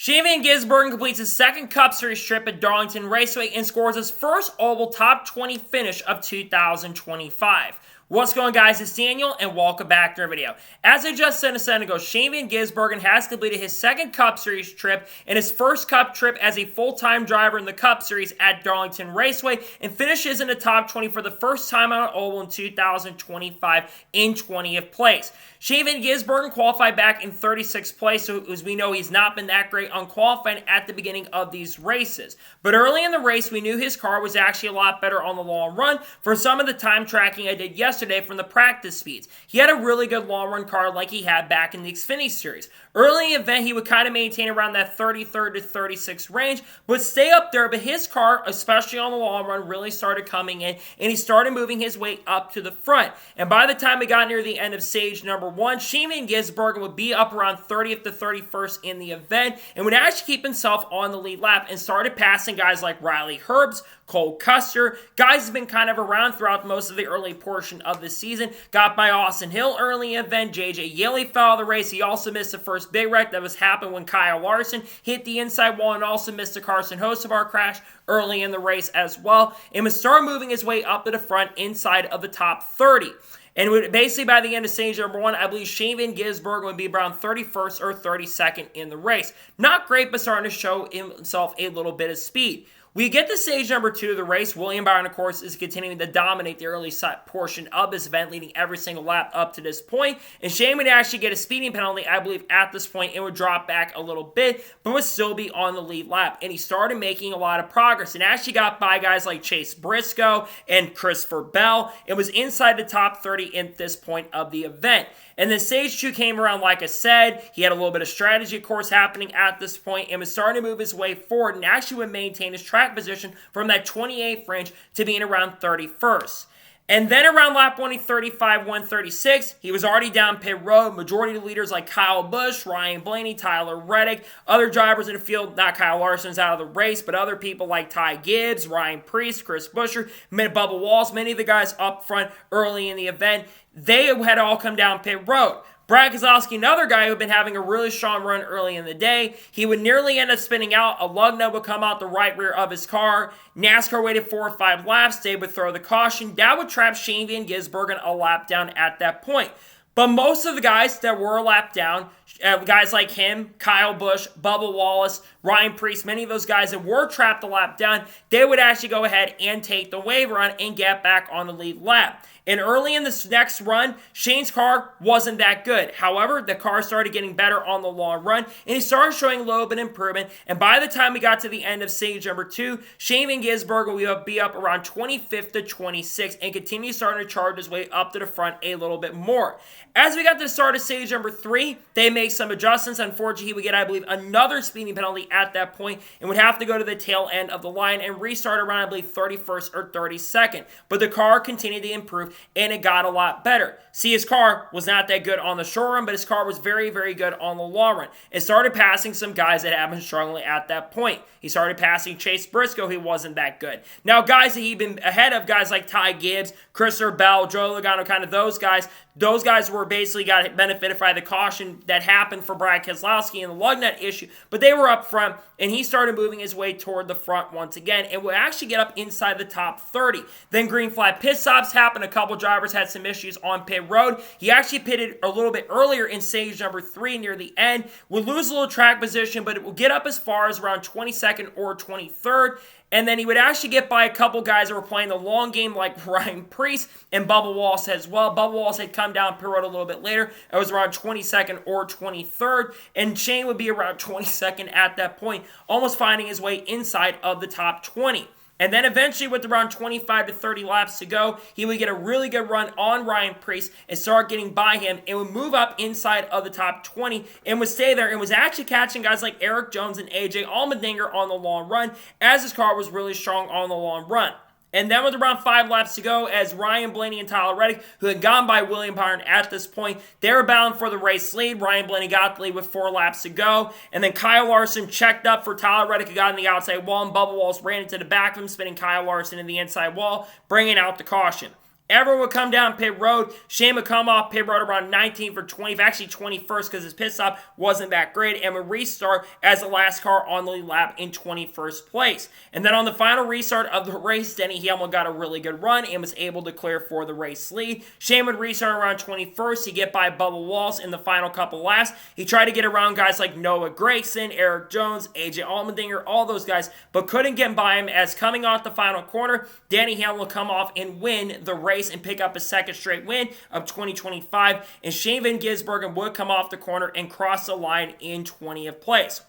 Shane Van Gisbergen completes his second Cup Series trip at Darlington Raceway and scores his first Oval Top 20 finish of 2025. What's going on, guys? It's Daniel, and welcome back to our video. As I just said a second ago, Shane Van Gisbergen has completed his second Cup Series trip and his first Cup trip as a full-time driver in the Cup Series at Darlington Raceway, and finishes in the top 20 for the first time on an oval in 2025 in 20th place. Shane Van Gisbergen qualified back in 36th place, so as we know, he's not been that great on qualifying at the beginning of these races. But early in the race, we knew his car was actually a lot better on the long run for some of the time tracking I did yesterday from the practice speeds. He had a really good long run car like he had back in the Xfinity Series. Early in the event, he would kind of maintain around that 33rd to 36th range, but stay up there. But his car, especially on the long run, really started coming in, and he started moving his way up to the front. And by the time we got near the end of stage number 1, Shane Van Gisbergen would be up around 30th to 31st in the event, and would actually keep himself on the lead lap and started passing guys like Riley Herbst, Cole Custer, guys have been kind of around throughout most of the early portion of the season. Got by Austin Hill early in the event. JJ Yeley fell out of the race. He also missed the first big wreck that was happened when Kyle Larson hit the inside wall, and also missed the Carson Hocevar crash early in the race as well, and would start moving his way up to the front inside of the top 30. And would basically, by the end of stage number 1, I believe Shane Van Gisbergen would be around 31st or 32nd in the race. Not great, but starting to show himself a little bit of speed. We get to stage number 2 of the race. William Byron, of course, is continuing to dominate the early portion of this event, leading every single lap up to this point. And Shane would actually get a speeding penalty, I believe, at this point. It would drop back a little bit, but would still be on the lead lap. And he started making a lot of progress, and actually got by guys like Chase Briscoe and Christopher Bell. It was inside the top 30 at this point of the event. And then stage 2 came around, like I said. He had a little bit of strategy, of course, happening at this point, and was starting to move his way forward, and actually would maintain his track position from that 28th range to being around 31st. And then around lap 135, 136, he was already down pit road. Majority of the leaders like Kyle Busch, Ryan Blaney, Tyler Reddick, other drivers in the field, not Kyle Larson's out of the race, but other people like Ty Gibbs, Ryan Preece, Chris Buescher, Bubba Wallace, many of the guys up front early in the event, they had all come down pit road. Brad Keselowski, another guy who had been having a really strong run early in the day, he would nearly end up spinning out. A lug nut would come out the right rear of his car. NASCAR waited 4 or 5 laps. They would throw the caution. That would trap Shane Van Gisbergen a lap down at that point. But most of the guys that were a lap down, guys like him, Kyle Busch, Bubba Wallace, Ryan Preece, many of those guys that were trapped a lap down, they would actually go ahead and take the wave run and get back on the lead lap. And early in this next run, Shane's car wasn't that good. However, the car started getting better on the long run, and he started showing a little bit of improvement. And by the time we got to the end of stage number 2, Shane Van Gisbergen will be up around 25th to 26th and continue starting to charge his way up to the front a little bit more. As we got to the start of stage number 3, they make some adjustments. Unfortunately, he would get, I believe, another speeding penalty at that point and would have to go to the tail end of the line and restart around, I believe, 31st or 32nd. But the car continued to improve, and it got a lot better. See, his car was not that good on the short run, but his car was very, very good on the long run. It started passing some guys that had been struggling at that point. He started passing Chase Briscoe, who wasn't that good. Now, guys that he'd been ahead of, guys like Ty Gibbs, Christopher Bell, Joe Logano, kind of those guys were basically got benefited by the caution that happened for Brad Keselowski and the lug nut issue, but they were up front, and he started moving his way toward the front once again, and would actually get up inside the top 30. Then green flag pit stops happened. A couple drivers had some issues on pit road. He actually pitted a little bit earlier in stage number 3 near the end, would lose a little track position, but it will get up as far as around 22nd or 23rd. And then he would actually get by a couple guys that were playing the long game like Ryan Preece and Bubba Wallace as well. Bubba Wallace had come down pit road a little bit later. It was around 22nd or 23rd. And Shane would be around 22nd at that point, almost finding his way inside of the top 20. And then eventually, with around 25 to 30 laps to go, he would get a really good run on Ryan Preece and start getting by him, and would move up inside of the top 20 and would stay there, and was actually catching guys like Eric Jones and AJ Allmendinger on the long run, as his car was really strong on the long run. And then with around 5 laps to go, as Ryan Blaney and Tyler Reddick, who had gone by William Byron at this point, they were bound for the race lead. Ryan Blaney got the lead with 4 laps to go. And then Kyle Larson checked up for Tyler Reddick, who got on the outside wall, and Bubba Wallace ran into the back of him, spinning Kyle Larson in the inside wall, bringing out the caution. Everyone would come down pit road. Shane would come off pit road around 19th or 20th, actually 21st, because his pit stop wasn't that great, and would restart as the last car on the lap in 21st place. And then on the final restart of the race, Denny Hamlin got a really good run and was able to clear for the race lead. Shane would restart around 21st. He'd get by Bubba Wallace in the final couple laps. He tried to get around guys like Noah Gragson, Eric Jones, AJ Allmendinger, all those guys, but couldn't get by him, as coming off the final corner, Denny Hamlin will come off and win the race and pick up a second straight win of 2025, and Shane Van Gisbergen would come off the corner and cross the line in 20th place.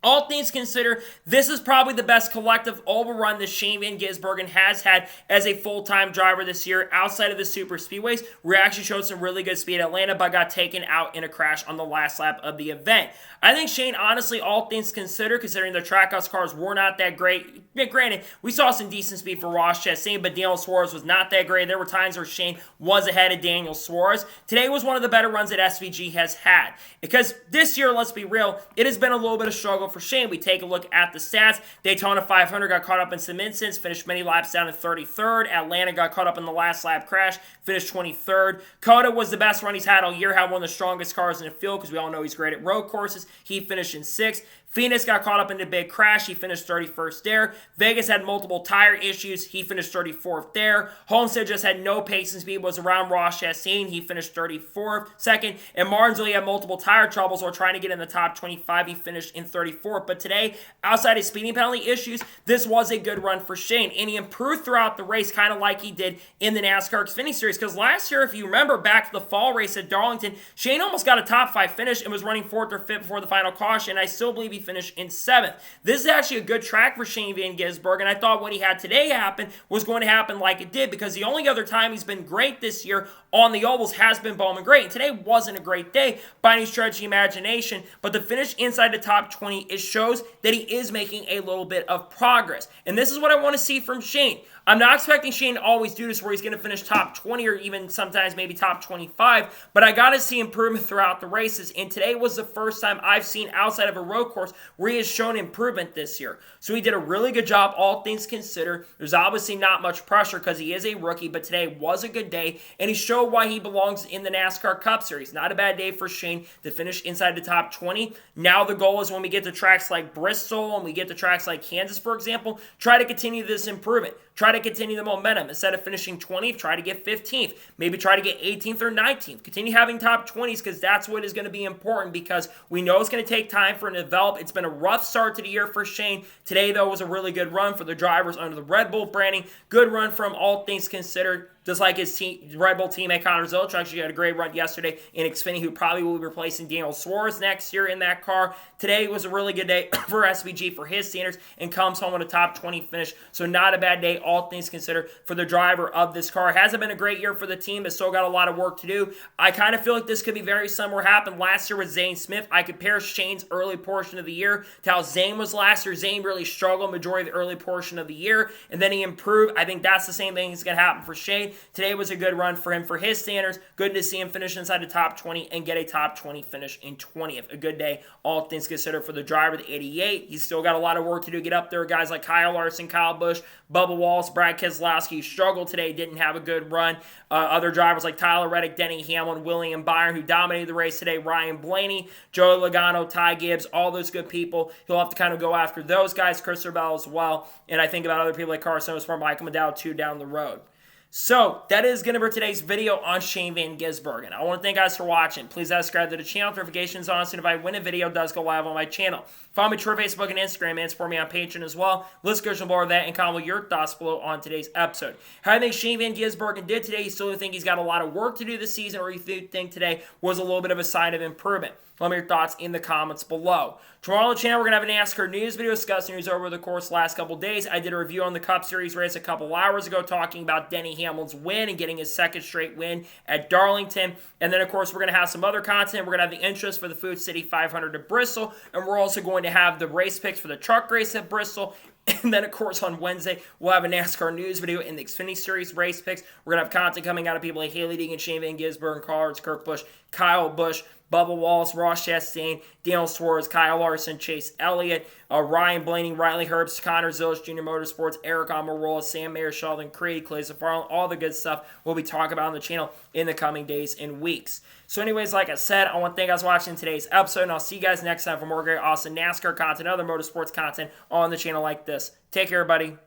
All things considered, this is probably the best collective overrun that Shane Van Gisbergen has had as a full-time driver this year outside of the super speedways, where he actually showed some really good speed at Atlanta but got taken out in a crash on the last lap of the event. I think Shane, honestly, all things considered, considering the Trackhouse cars were not that great, granted, we saw some decent speed for Ross Chastain, but Daniel Suarez was not that great. There were times where Shane was ahead of Daniel Suarez. Today was one of the better runs that SVG has had, because this year, let's be real, it has been a little bit of struggle for Shane. We take a look at the stats. Daytona 500 got caught up in some incidents, finished many laps down in 33rd. Atlanta got caught up in the last lap crash, finished 23rd. Coda was the best run he's had all year, had one of the strongest cars in the field, because we all know he's great at road courses. He finished in 6th. Phoenix got caught up in a big crash. He finished 31st there. Vegas had multiple tire issues. He finished 34th there. Homestead just had no pace and speed, was around Ross Chastain. He finished 34th, second. And Martinsville had multiple tire troubles while trying to get in the top 25. He finished in 34th. But today, outside of speeding penalty issues, this was a good run for Shane. And he improved throughout the race, kind of like he did in the NASCAR Xfinity Series. Because last year, if you remember back to the fall race at Darlington, Shane almost got a top 5 finish and was running 4th or 5th before the final caution. I still believe he finished in 7th. This is actually a good track for Shane Van Gisbergen, and I thought what he had today happen was going to happen like it did, because the only other time he's been great this year on the ovals has been Bowman Gray. And today wasn't a great day by any stretch of the imagination, but the finish inside the top 20, it shows that he is making a little bit of progress. And this is what I want to see from Shane. I'm not expecting Shane to always do this where he's going to finish top 20 or even sometimes maybe top 25, but I got to see improvement throughout the races, and today was the first time I've seen outside of a road course where he has shown improvement this year. So he did a really good job, all things considered. There's obviously not much pressure because he is a rookie, but today was a good day, and he showed why he belongs in the NASCAR Cup Series. Not a bad day for Shane to finish inside the top 20. Now the goal is when we get to tracks like Bristol and we get to tracks like Kansas, for example, try to continue this improvement. Try to continue the momentum. Instead of finishing 20th, try to get 15th. Maybe try to get 18th or 19th. Continue having top 20s, because that's what is going to be important, because we know it's going to take time for him to develop. It's been a rough start to the year for Shane. Today, though, was a really good run for the drivers under the Red Bull branding. Good run from all things considered. Just like his Red Bull teammate Connor Zilic actually had a great run yesterday in Xfinity, who probably will be replacing Daniel Suarez next year in that car. Today was a really good day for SVG for his standards, and comes home with a top 20 finish. So not a bad day, all things considered, for the driver of this car. Hasn't been a great year for the team, but still got a lot of work to do. I kind of feel like this could be very similar what happened last year with Zane Smith. I compare Shane's early portion of the year to how Zane was last year. Zane really struggled majority of the early portion of the year, and then he improved. I think that's the same thing that's going to happen for Shane. Today was a good run for him for his standards. Good to see him finish inside the top 20 and get a top 20 finish in 20th. A good day, all things considered, for the driver, the 88. He's still got a lot of work to do. Get up there. Guys like Kyle Larson, Kyle Busch, Bubba Wallace, Brad Keselowski struggled today, didn't have a good run. Other drivers like Tyler Reddick, Denny Hamlin, William Byron, who dominated the race today, Ryan Blaney, Joey Logano, Ty Gibbs, all those good people. He'll have to kind of go after those guys, Christopher Bell as well, and I think about other people like Carson Osborne, Michael McDowell, too, down the road. So, that is going to be today's video on Shane Van Gisbergen. I want to thank you guys for watching. Please subscribe to the channel, notifications on, so if when a video does go live on my channel. Follow me on Twitter, Facebook, and Instagram, and support me on Patreon as well. Let's go more of that, and comment your thoughts below on today's episode. How do you think Shane Van Gisbergen did today? You still think he's got a lot of work to do this season, or you think today was a little bit of a sign of improvement? Let me know your thoughts in the comments below. Tomorrow on the channel, we're going to have a NASCAR news video discussing news over the course of the last couple days. I did a review on the Cup Series race a couple hours ago, talking about Denny Hamlin's win and getting his second straight win at Darlington. And then, of course, we're going to have some other content. We're going to have the interest for the Food City 500 at Bristol. And we're also going to have the race picks for the truck race at Bristol. And then, of course, on Wednesday, we'll have a NASCAR news video in the Xfinity Series race picks. We're going to have content coming out of people like Haley Deegan, Shane Van Gisbergen, Carl Kirk Busch, Kyle Busch, Bubba Wallace, Ross Chastain, Daniel Suarez, Kyle Larson, Chase Elliott, Ryan Blaney, Riley Herbst, Connor Zilch, Junior Motorsports, Eric Almirola, Sam Mayer, Sheldon Creed, Clay Farland, all the good stuff we'll be talking about on the channel in the coming days and weeks. So anyways, like I said, I want to thank you guys for watching today's episode, and I'll see you guys next time for more great, awesome NASCAR content, other motorsports content on the channel like this. Take care, everybody.